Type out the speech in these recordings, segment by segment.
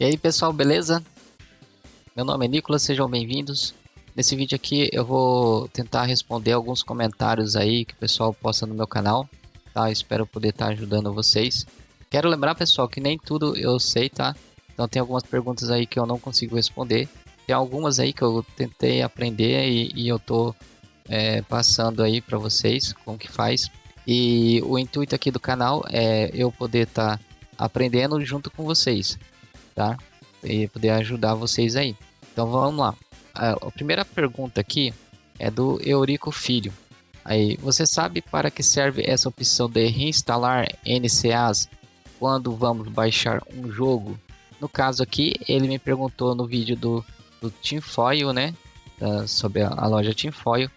E aí pessoal, beleza? Meu nome é Nicolas, sejam bem-vindos. Nesse vídeo aqui eu vou tentar responder alguns comentários aí que o pessoal posta no meu canal, tá? Espero poder estar ajudando vocês. Quero lembrar, pessoal, que nem tudo eu sei, tá? Então tem algumas perguntas aí que eu não consigo responder. Tem algumas aí que eu tentei aprender e eu tô passando aí para vocês como que faz. E o intuito aqui do canal é eu poder estar aprendendo junto com vocês, tá? E poder ajudar vocês aí. Então vamos lá. A primeira pergunta aqui é do Eurico Filho. Aí, você sabe para que serve essa opção de reinstalar NCAs quando vamos baixar um jogo? No caso aqui, ele me perguntou no vídeo do Tinfoil, né? Sobre a loja Tinfoil.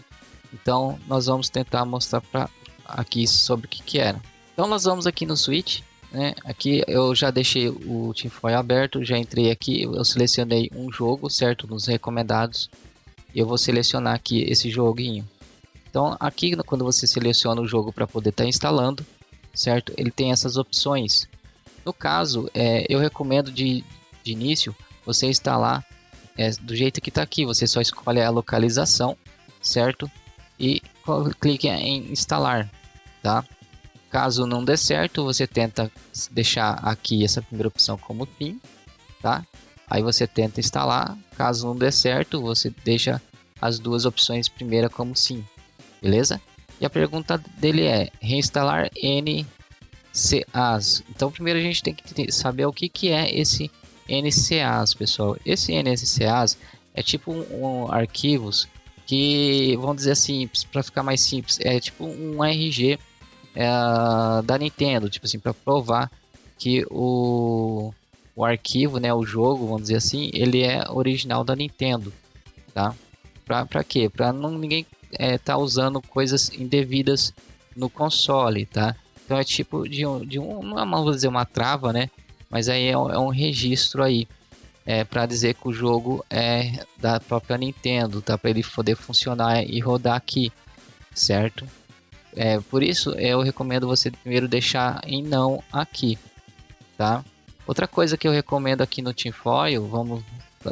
Então nós vamos tentar mostrar para aqui sobre o que era. Então nós vamos aqui no Switch, né? Aqui eu já deixei o Tinfoil aberto, já entrei aqui, eu selecionei um jogo, certo? Nos recomendados, eu vou selecionar aqui esse joguinho. Então aqui quando você seleciona o jogo para poder estar instalando, certo? Ele tem essas opções. No caso, eu recomendo de início você instalar do jeito que está aqui. Você só escolhe a localização, certo? E clique em instalar, tá? Caso não dê certo, você tenta deixar aqui essa primeira opção como PIN, tá? Aí você tenta instalar. Caso não dê certo, você deixa as duas opções primeira como sim, beleza? E a pergunta dele é reinstalar NCAs. Então primeiro a gente tem que saber o que é esse NCAs, pessoal. Esse NCAs é tipo arquivos que, vamos dizer assim, para ficar mais simples, é tipo um RG da Nintendo, tipo assim, para provar que o arquivo, né, o jogo, vamos dizer assim, ele é original da Nintendo, tá? Para quê? Para não ninguém tá usando coisas indevidas no console, tá? Então é tipo não é vou dizer uma trava, né? Mas aí é um registro aí para dizer que o jogo é da própria Nintendo, tá? Para ele poder funcionar e rodar aqui, certo? Por isso eu recomendo você primeiro deixar em não aqui, tá? Outra coisa que eu recomendo aqui no Tinfoil, vamos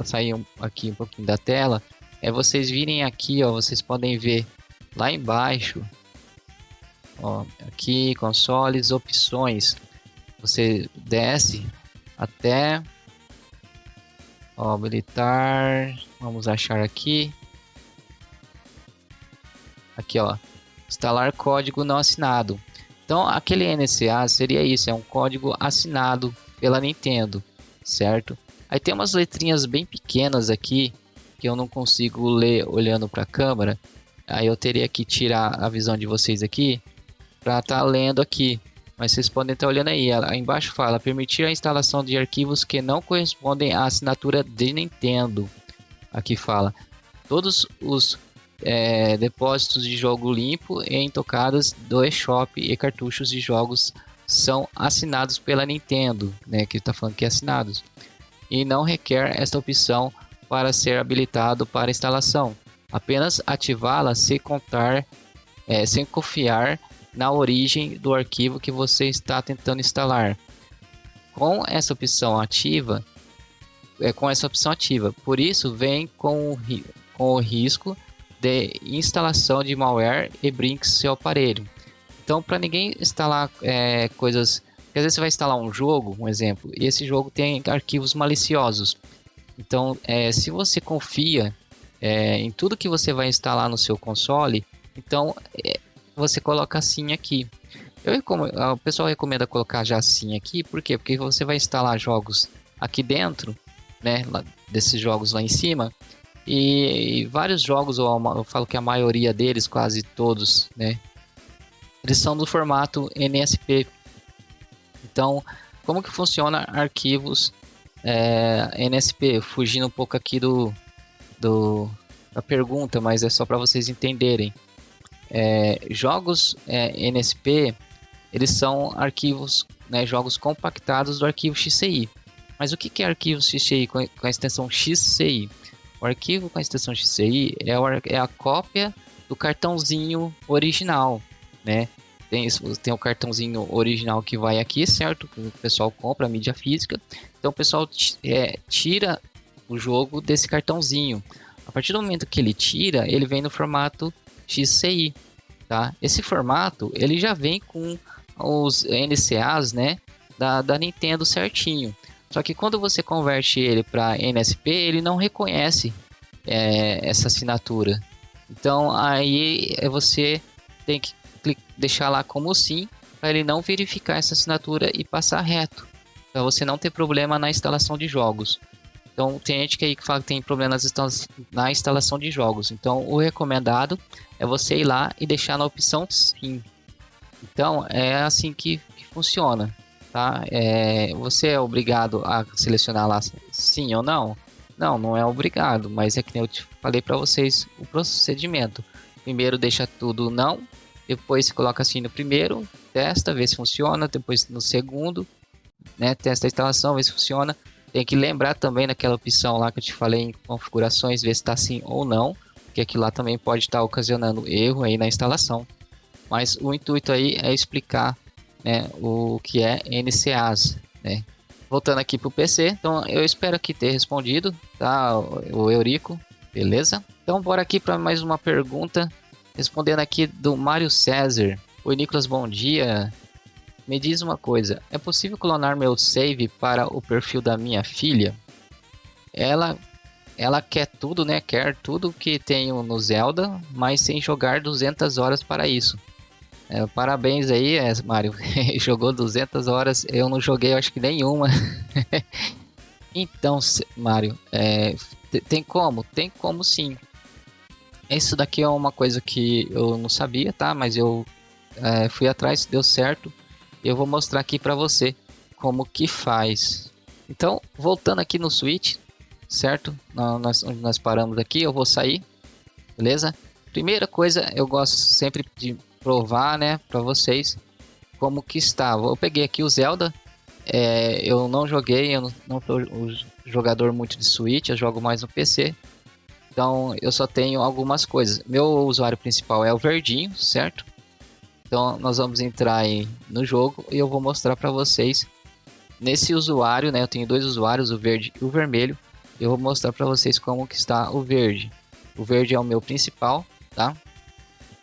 sair aqui um pouquinho da tela, é vocês virem aqui, ó, vocês podem ver lá embaixo, ó, aqui consoles, opções, você desce até, ó, habilitar, vamos achar aqui ó, instalar código não assinado. Então aquele NCA seria isso, é um código assinado pela Nintendo, certo? Aí tem umas letrinhas bem pequenas aqui que eu não consigo ler olhando para a câmera. Aí eu teria que tirar a visão de vocês aqui para estar lendo aqui. Mas vocês podem estar olhando aí, aí embaixo fala permitir a instalação de arquivos que não correspondem à assinatura de Nintendo. Aqui fala todos os depósitos de jogo limpo e intocados do eShop e cartuchos de jogos são assinados pela Nintendo, né, que está falando que é assinados, e não requer esta opção para ser habilitado para instalação. Apenas ativá-la se contar, sem confiar na origem do arquivo que você está tentando instalar. Com essa opção ativa, por isso vem com o risco de instalação de malware e brinque seu aparelho. Então, para ninguém instalar coisas, porque às vezes você vai instalar um jogo, um exemplo, e esse jogo tem arquivos maliciosos. Então, se você confia em tudo que você vai instalar no seu console, então você coloca assim aqui. O pessoal recomenda colocar já assim aqui, por quê? Porque você vai instalar jogos aqui dentro, né, desses jogos lá em cima, e vários jogos, eu falo que a maioria deles, quase todos, né, eles são do formato NSP. Então, como que funciona arquivos NSP? Fugindo um pouco aqui da pergunta, mas é só para vocês entenderem. Jogos NSP, eles são arquivos, né, jogos compactados do arquivo XCI. Mas o que é arquivo XCI com a extensão XCI? O arquivo com a extensão XCI é a cópia do cartãozinho original, né? tem o cartãozinho original que vai aqui, certo? O pessoal compra a mídia física. Então o pessoal tira o jogo desse cartãozinho. A partir do momento que ele tira, ele vem no formato XCI, tá? Esse formato ele já vem com os NCAs, né, da Nintendo certinho. Só que quando você converte ele para NSP, ele não reconhece essa assinatura. Então aí você tem que deixar lá como sim, para ele não verificar essa assinatura e passar reto, para você não ter problema na instalação de jogos. Então tem gente que fala que tem problema na instalação de jogos. Então o recomendado é você ir lá e deixar na opção sim. Então é assim que funciona, tá? Você é obrigado a selecionar lá sim ou não? Não, não é obrigado, mas é que eu te falei para vocês o procedimento. Primeiro deixa tudo não, depois você coloca assim no primeiro, testa, vê se funciona, depois no segundo, né, testa a instalação, vê se funciona. Tem que lembrar também naquela opção lá que eu te falei em configurações, ver se está sim ou não, porque aquilo lá também pode estar ocasionando erro aí na instalação. Mas o intuito aí é explicar, né, o que é NCAs, né. Voltando aqui para o PC, então eu espero aqui ter respondido, tá, o Eurico, beleza? Então bora aqui para mais uma pergunta, respondendo aqui do Mário César. Oi Nicolas, bom dia. Me diz uma coisa, é possível clonar meu save para o perfil da minha filha? Ela quer tudo, né? Quer tudo que tenho no Zelda, mas sem jogar 200 horas para isso. Parabéns aí, Mário. Jogou 200 horas, eu não joguei, acho que nenhuma. Então, Mário, tem como? Tem como sim. Isso daqui é uma coisa que eu não sabia, tá? Mas eu fui atrás, deu certo. Eu vou mostrar aqui para você como que faz. Então, voltando aqui no Switch, certo? Onde nós paramos aqui, eu vou sair, beleza? Primeira coisa, eu gosto sempre de provar, né, para vocês como que está. Eu peguei aqui o Zelda. Eu não joguei, eu não sou um jogador muito de Switch, eu jogo mais no PC. Então eu só tenho algumas coisas. Meu usuário principal é o verdinho, certo? Então nós vamos entrar no jogo e eu vou mostrar para vocês nesse usuário, né? Eu tenho dois usuários, o verde e o vermelho. Eu vou mostrar para vocês como que está o verde. O verde é o meu principal, tá?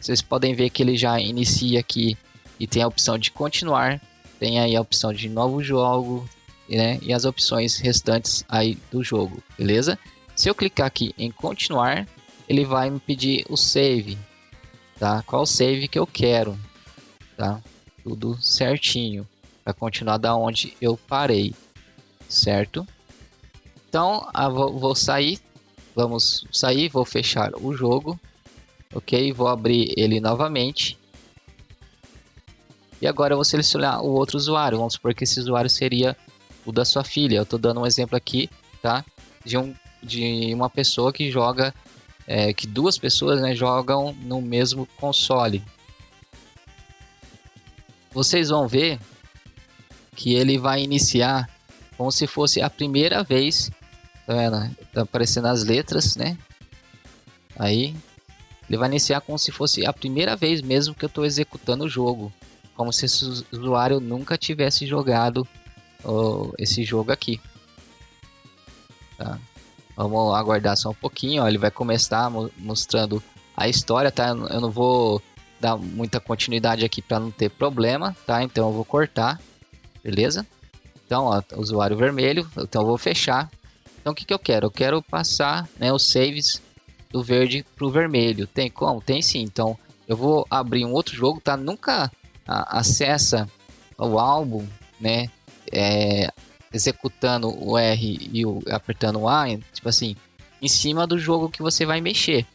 Vocês podem ver que ele já inicia aqui e tem a opção de continuar, tem aí a opção de novo jogo, né? E as opções restantes aí do jogo, beleza? Se eu clicar aqui em continuar, ele vai me pedir o save, tá? Qual save que eu quero, tá? Tudo certinho, para continuar da onde eu parei, certo? Então, vou sair, vamos sair, vou fechar o jogo, ok? Vou abrir ele novamente. E agora eu vou selecionar o outro usuário, vamos supor que esse usuário seria o da sua filha. Eu estou dando um exemplo aqui, tá? De uma pessoa que joga, que duas pessoas, né, jogam no mesmo console. Vocês vão ver que ele vai iniciar como se fosse a primeira vez, tá vendo? Tá aparecendo as letras, né? Aí ele vai iniciar como se fosse a primeira vez mesmo que eu estou executando o jogo, como se esse usuário nunca tivesse jogado esse jogo aqui, tá? Vamos aguardar só um pouquinho, ó. Ele vai começar mostrando a história, tá? Eu não vou dar muita continuidade aqui para não ter problema, tá? Então eu vou cortar, beleza? Então, ó, usuário vermelho, então eu vou fechar. Então o que eu quero? Eu quero passar, né, os saves do verde para o vermelho. Tem como? Tem sim. Então eu vou abrir um outro jogo, tá? Nunca acessa o álbum, né? Executando o R e apertando o A, tipo assim, em cima do jogo que você vai mexer.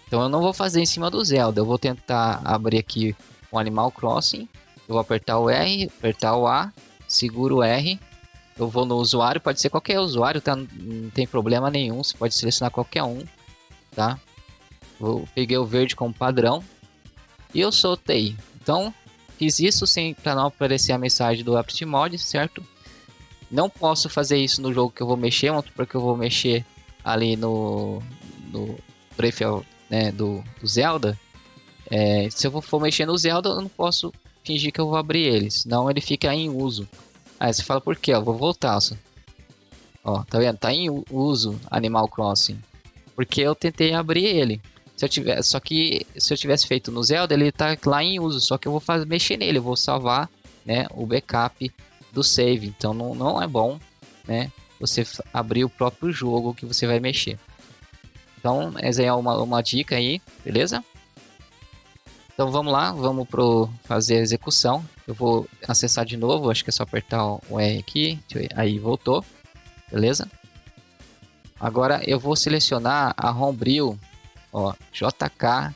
Então eu não vou fazer em cima do Zelda. Eu vou tentar abrir aqui o Animal Crossing. Eu vou apertar o R, apertar o A, seguro o R. Eu vou no usuário, pode ser qualquer usuário, tá? Não tem problema nenhum. Você pode selecionar qualquer um, tá? Peguei o verde como padrão e eu soltei. Então fiz isso sem para não aparecer a mensagem do Apt Mod, certo? Não posso fazer isso no jogo que eu vou mexer, porque eu vou mexer ali no Breath, né, do Zelda. Se eu for mexer no Zelda, eu não posso fingir que eu vou abrir ele, senão ele fica em uso. Aí você fala, por quê? Eu vou voltar, ó, tá vendo? Tá em uso Animal Crossing, porque eu tentei abrir ele. Só que se eu tivesse feito no Zelda, ele tá lá em uso, só que eu vou mexer nele, eu vou salvar, né, o backup do save. Então não é bom, né, você abrir o próprio jogo que você vai mexer. Então essa é uma dica aí, beleza? Então vamos lá, vamos fazer a execução. Eu vou acessar de novo, acho que é só apertar o R aqui, aí voltou, beleza? Agora eu vou selecionar a Homebrew, ó, JK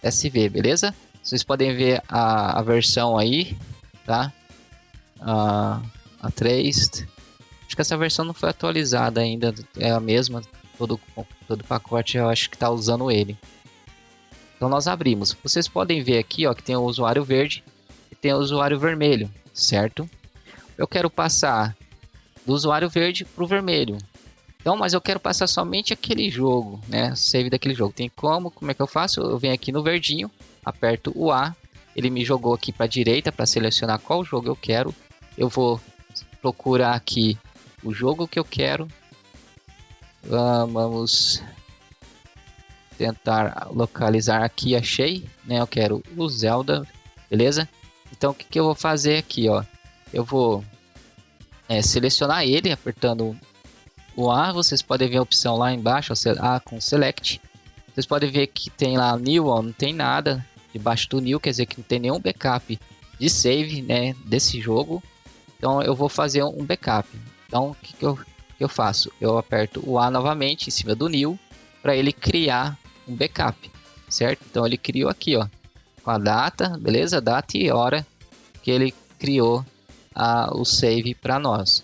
SV, beleza? Vocês podem ver a versão aí, tá? A 3. Acho que essa versão não foi atualizada ainda, é a mesma. Todo pacote eu acho que está usando ele. Então nós abrimos. Vocês podem ver aqui, ó, que tem o usuário verde e tem o usuário vermelho, certo? Eu quero passar do usuário verde para o vermelho. Então, mas eu quero passar somente aquele jogo, né? Save daquele jogo. Tem como é que eu faço? Eu venho aqui no verdinho, aperto o A, ele me jogou aqui para a direita para selecionar qual jogo eu quero. Eu vou procurar aqui o jogo que eu quero. Vamos tentar localizar aqui, achei, né? Eu quero o Zelda, beleza? Então, o que eu vou fazer aqui, ó? Eu vou selecionar ele apertando o A. Vocês podem ver a opção lá embaixo, A com Select. Vocês podem ver que tem lá New, ó, não tem nada debaixo do New, quer dizer que não tem nenhum backup de save, né, desse jogo. Então eu vou fazer um backup. Então o que eu faço? Eu aperto o A novamente em cima do New para ele criar um backup, certo? Então ele criou aqui, ó, com a data, beleza? Data e hora que ele criou o save para nós.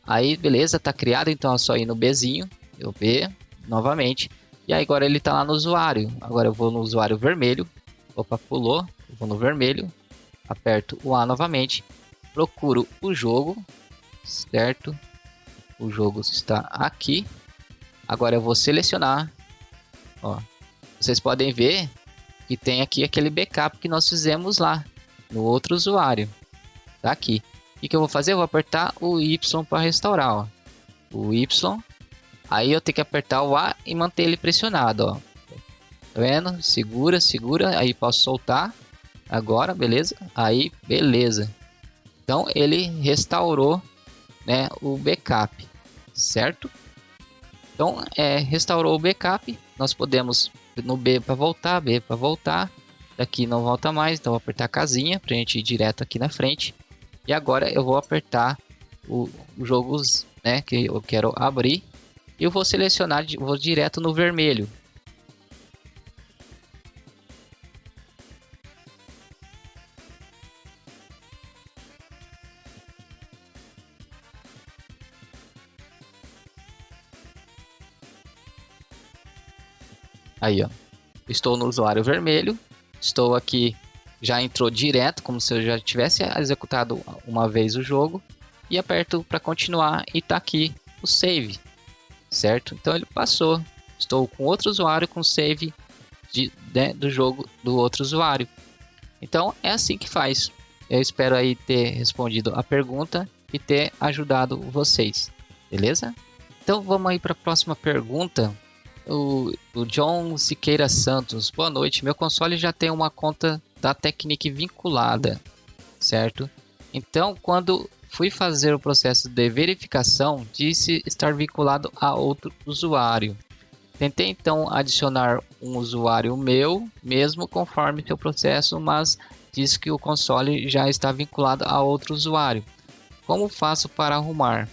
Aí beleza, tá criado, então é só ir no Bzinho, eu B novamente. E aí agora ele tá lá no usuário. Agora eu vou no usuário vermelho. Opa, pulou. Eu vou no vermelho. Aperto o A novamente. Procuro o jogo. Certo? O jogo está aqui. Agora eu vou selecionar. Ó, vocês podem ver que tem aqui aquele backup que nós fizemos lá no outro usuário. Tá aqui. O que eu vou fazer? Eu vou apertar o Y para restaurar. Ó. O Y. Aí eu tenho que apertar o A e manter ele pressionado, ó. Tá vendo? Segura, segura. Aí posso soltar. Agora, beleza? Aí, beleza. Então ele restaurou, né, o backup, certo? Então restaurou o backup. Nós podemos no B para voltar, B para voltar. Daqui não volta mais, então vou apertar a casinha para a gente ir direto aqui na frente. E agora eu vou apertar o jogos, né, que eu quero abrir. E eu vou selecionar, vou direto no vermelho. Aí, ó. Estou no usuário vermelho. Estou aqui, já entrou direto, como se eu já tivesse executado uma vez o jogo. E aperto para continuar e tá aqui o save. Certo? Então ele passou. Estou com outro usuário com save do jogo do outro usuário. Então é assim que faz. Eu espero aí ter respondido a pergunta e ter ajudado vocês. Beleza? Então vamos aí para a próxima pergunta. O John Siqueira Santos. Boa noite. Meu console já tem uma conta da Technic vinculada, certo? Então quando fui fazer o processo de verificação, disse estar vinculado a outro usuário. Tentei então adicionar um usuário meu, mesmo conforme seu processo, mas diz que o console já está vinculado a outro usuário. Como faço para arrumar?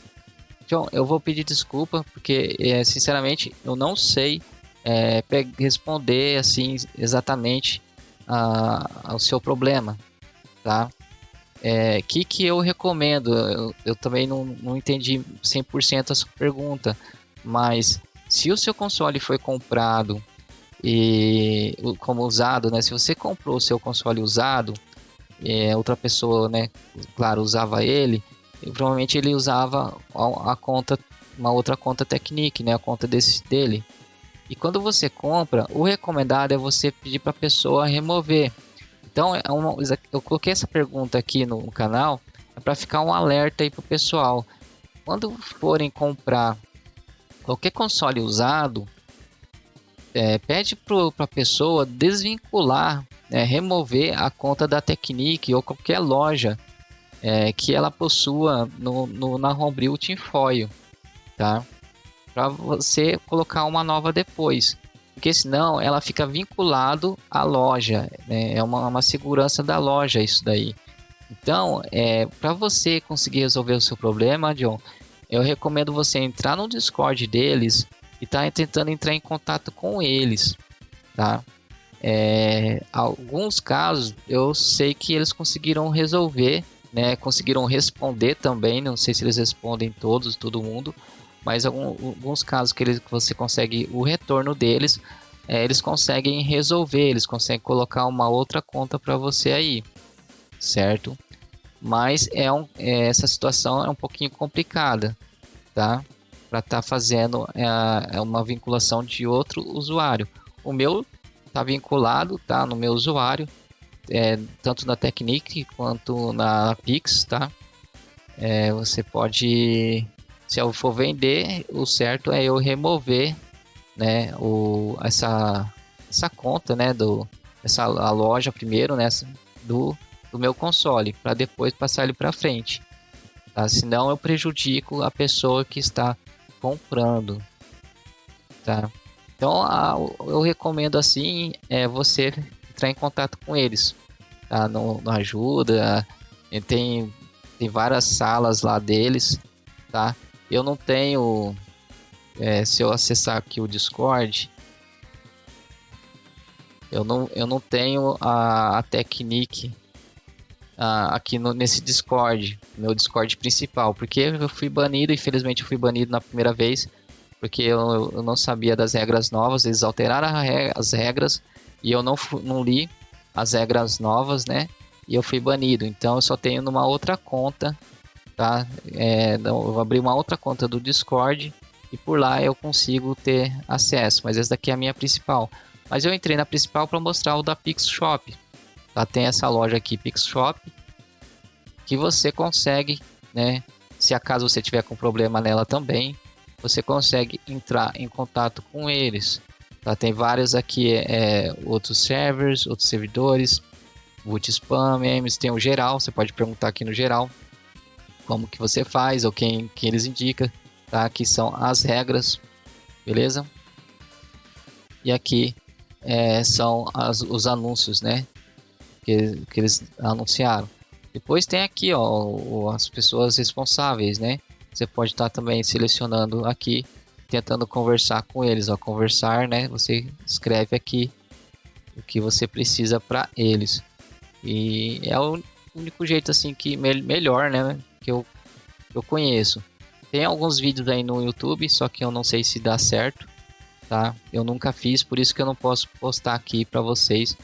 John, eu vou pedir desculpa, porque sinceramente eu não sei responder assim exatamente ao seu problema, tá? Que eu recomendo? Eu também não entendi 100% a sua pergunta, mas se o seu console foi comprado e como usado, né? Se você comprou o seu console usado, outra pessoa, né? Claro, usava ele, e provavelmente ele usava a conta, uma outra conta Technic, né? A conta dele. E quando você compra, o recomendado é você pedir para a pessoa remover. Então, eu coloquei essa pergunta aqui no canal para ficar um alerta aí para o pessoal. Quando forem comprar qualquer console usado, pede para a pessoa desvincular, remover a conta da Technic ou qualquer loja que ela possua na Homebrew Tinfoil, tá? Para você colocar uma nova depois, porque senão ela fica vinculado à loja, né? É uma segurança da loja isso daí. Então, para você conseguir resolver o seu problema, John, eu recomendo você entrar no Discord deles e tá tentando entrar em contato com eles, tá? Alguns casos eu sei que eles conseguiram resolver, né? Conseguiram responder também. Não sei se eles respondem todo mundo, mas alguns casos que você consegue o retorno deles, eles conseguem resolver, eles conseguem colocar uma outra conta para você aí, certo? Mas essa situação é um pouquinho complicada, tá? Para estar fazendo uma vinculação de outro usuário. O meu está vinculado, tá, no meu usuário, tanto na Technic quanto na Pix, tá? Você pode, se eu for vender, o certo é eu remover, né, essa conta, né, a loja primeiro, né, do meu console, para depois passar ele para frente, tá? Senão eu prejudico a pessoa que está comprando, tá? Então eu recomendo assim você entrar em contato com eles, tá? No ajuda, tem várias salas lá deles, tá? Eu não tenho, se eu acessar aqui o Discord, eu não tenho a Technic aqui nesse Discord, meu Discord principal, porque eu fui banido, infelizmente eu fui banido na primeira vez, porque eu não sabia das regras novas, eles alteraram as regras e eu não li as regras novas, né? E eu fui banido, então eu só tenho numa outra conta, tá? Eu vou abrir uma outra conta do Discord e por lá eu consigo ter acesso, mas essa daqui é a minha principal. Mas eu entrei na principal para mostrar o da Pix Shop. Tá? Tem essa loja aqui, Pix Shop, que você consegue, né? Se acaso você tiver com problema nela também, você consegue entrar em contato com eles. Tá? Tem vários aqui, outros servers, outros servidores, boot spam, memes, tem o geral, você pode perguntar aqui no geral como que você faz ou quem eles indicam, tá? Aqui são as regras, beleza? E aqui são os anúncios, né? Que eles anunciaram. Depois tem aqui, ó, as pessoas responsáveis, né? Você pode estar também selecionando aqui, tentando conversar com eles, ó, conversar, né? Você escreve aqui o que você precisa para eles. E é o único jeito assim que melhor, né? Que eu conheço. Tem alguns vídeos aí no YouTube, só que eu não sei se dá certo, tá? Eu nunca fiz, por isso que eu não posso postar aqui para vocês.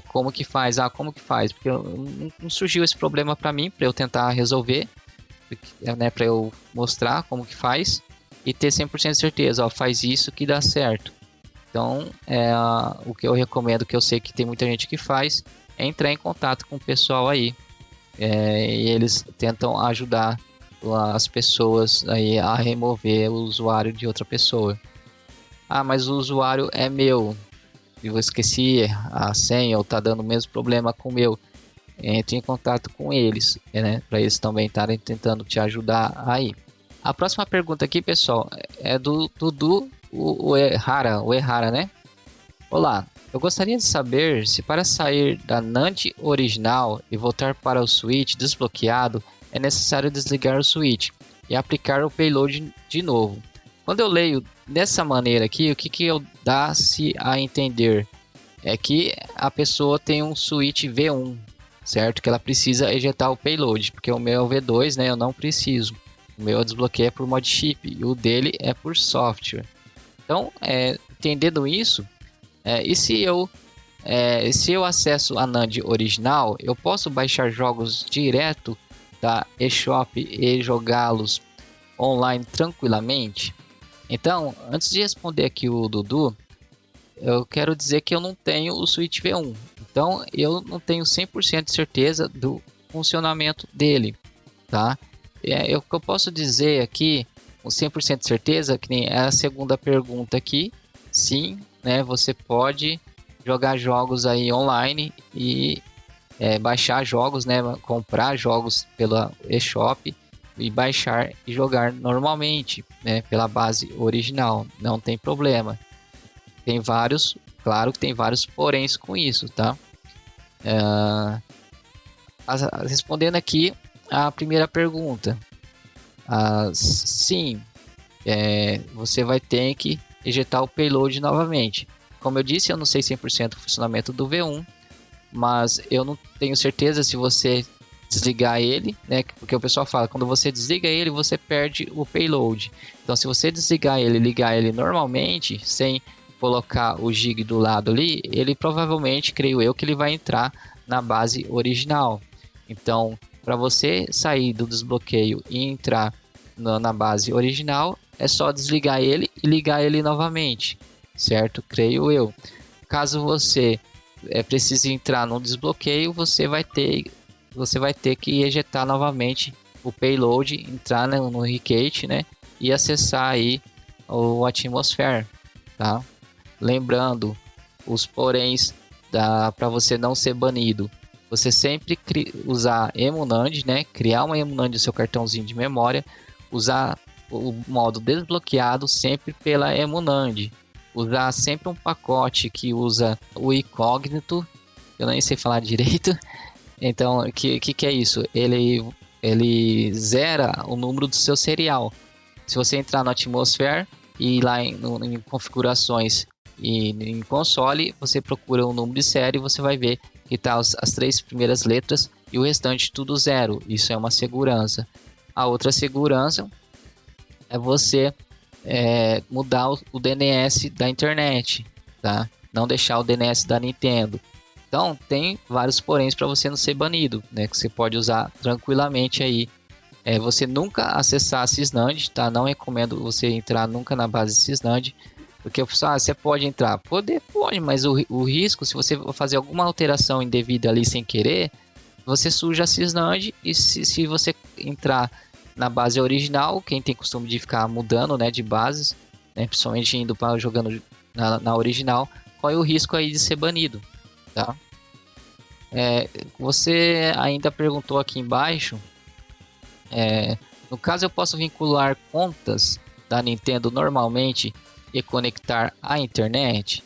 Como que faz? Como que faz? Porque não surgiu esse problema para mim, para eu tentar resolver, né? Para eu mostrar como que faz e ter 100% de certeza, ó, faz isso que dá certo. Então, o que eu recomendo, que eu sei que tem muita gente que faz, é entrar em contato com o pessoal aí. E eles tentam ajudar as pessoas aí a remover o usuário de outra pessoa. Ah, mas o usuário é meu, eu esqueci a senha ou tá dando o mesmo problema com o meu. Entre em contato com eles, né? Para eles também estarem tentando te ajudar aí. A próxima pergunta aqui, pessoal, é do Dudu o Errara, né? Olá, eu gostaria de saber se para sair da NAND original e voltar para o switch desbloqueado é necessário desligar o switch e aplicar o payload de novo. Quando eu leio dessa maneira aqui, o que eu dá-se a entender é que a pessoa tem um switch V1, certo? Que ela precisa ejetar o payload, porque o meu é o V2, né? Eu não preciso. O meu eu desbloqueio por mod chip e o dele é por software. Então, entendendo isso, e se eu acesso a NAND original, eu posso baixar jogos direto da eShop e jogá-los online tranquilamente? Então, antes de responder aqui o Dudu, eu quero dizer que eu não tenho o Switch V1. Então eu não tenho 100% de certeza do funcionamento dele, tá? O que eu posso dizer aqui, com 100% de certeza, que nem é a segunda pergunta aqui, sim, né? Você pode jogar jogos aí online e baixar jogos, né? Comprar jogos pela eShop e baixar e jogar normalmente, né? Pela base original, não tem problema. Tem vários, claro que tem vários poréns com isso, tá? Respondendo aqui a primeira pergunta, sim, você vai ter que ejetar o payload novamente. Como eu disse, eu não sei 100% do funcionamento do V1, mas eu não tenho certeza se você desligar ele, né? Porque o pessoal fala, quando você desliga ele, você perde o payload. Então, se você desligar ele e ligar ele normalmente, sem colocar o gig do lado ali, ele provavelmente, creio eu, que ele vai entrar na base original. Então, para você sair do desbloqueio e entrar na base original, é só desligar ele e ligar ele novamente, certo? Creio eu. Caso você precise entrar no desbloqueio, você vai ter que ejetar novamente o payload, entrar no Recate, né? E acessar aí o Atmosphere, tá? Lembrando os poréns para você não ser banido. Você sempre usar emunand, né? Criar uma emunand do seu cartãozinho de memória, usar o modo desbloqueado sempre pela emunand. Usar sempre um pacote que usa o incógnito, eu nem sei falar direito. Então, que é isso? Ele zera o número do seu serial. Se você entrar no Atmosphere e ir lá em configurações e em console, você procura o número de série e você vai ver que tá as 3 primeiras letras e o restante tudo zero. Isso é uma segurança. A outra segurança é você mudar o DNS da internet, tá? Não deixar o DNS da Nintendo. Então, tem vários poréns para você não ser banido, né? Que você pode usar tranquilamente aí. Você nunca acessar a Sysnand, tá? Não recomendo você entrar nunca na base Sysnand, porque o pessoal, você pode entrar. Pode, mas o risco, se você fazer alguma alteração indevida ali sem querer, você suja a Sysnand e se você entrar na base original, quem tem costume de ficar mudando, né, de bases, né, principalmente indo para jogando na original, corre o risco aí de ser banido, tá? Você ainda perguntou aqui embaixo, no caso eu posso vincular contas da Nintendo normalmente e conectar à internet?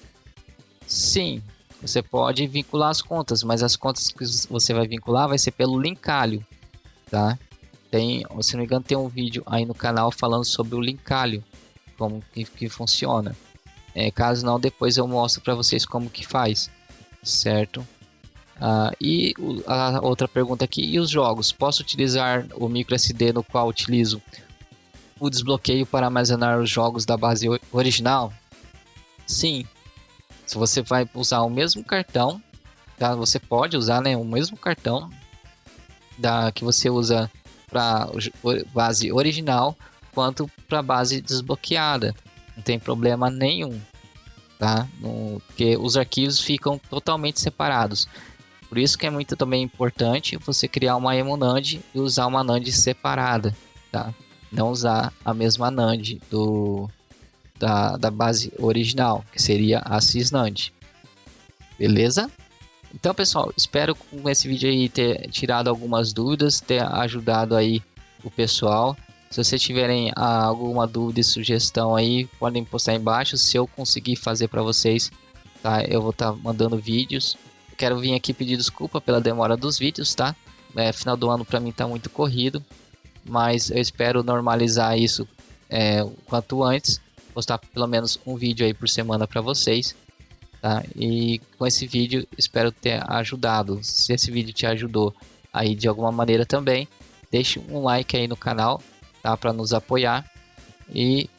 Sim, você pode vincular as contas, mas as contas que você vai vincular vai ser pelo Linkali, tá? Se não me engano, tem um vídeo aí no canal falando sobre o Linkali, como que funciona. Caso não, depois eu mostro para vocês como que faz, certo? E a outra pergunta aqui, e os jogos? Posso utilizar o microSD no qual utilizo o desbloqueio para armazenar os jogos da base original? Sim. Se você vai usar o mesmo cartão, tá? Você pode usar, né, o mesmo cartão que você usa para base original quanto para base desbloqueada, não tem problema nenhum, tá? Porque os arquivos ficam totalmente separados. Por isso que é muito também importante você criar uma emunand e usar uma NAND separada, tá? Não usar a mesma NAND da base original, que seria a Sysnand. Beleza? Então, pessoal, espero com esse vídeo aí ter tirado algumas dúvidas, ter ajudado aí o pessoal. Se vocês tiverem alguma dúvida e sugestão aí, podem postar aí embaixo. Se eu conseguir fazer para vocês, tá? Eu vou estar mandando vídeos. Quero vir aqui pedir desculpa pela demora dos vídeos, tá? Final do ano para mim tá muito corrido, mas eu espero normalizar isso o quanto antes. Postar pelo menos um vídeo aí por semana para vocês. Tá? E com esse vídeo espero ter ajudado. Se esse vídeo te ajudou aí de alguma maneira também, deixe um like aí no canal, tá? Para nos apoiar. E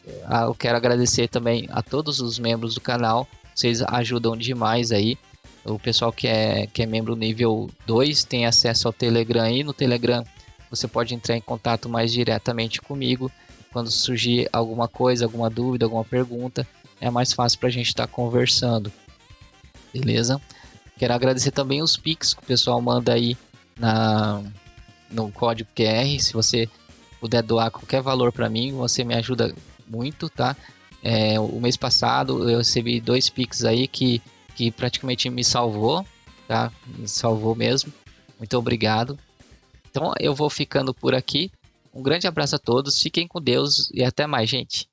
eu quero agradecer também a todos os membros do canal. Vocês ajudam demais aí. O pessoal que é membro nível 2 tem acesso ao Telegram aí. No Telegram você pode entrar em contato mais diretamente comigo quando surgir alguma coisa, alguma dúvida, alguma pergunta. É mais fácil para a gente estar conversando. Beleza? Quero agradecer também os Pix que o pessoal manda aí na, no código QR. Se você puder doar qualquer valor para mim, você me ajuda muito, tá? O mês passado eu recebi 2 Pix aí que praticamente me salvou, tá? Me salvou mesmo. Muito obrigado. Então eu vou ficando por aqui. Um grande abraço a todos, fiquem com Deus e até mais, gente.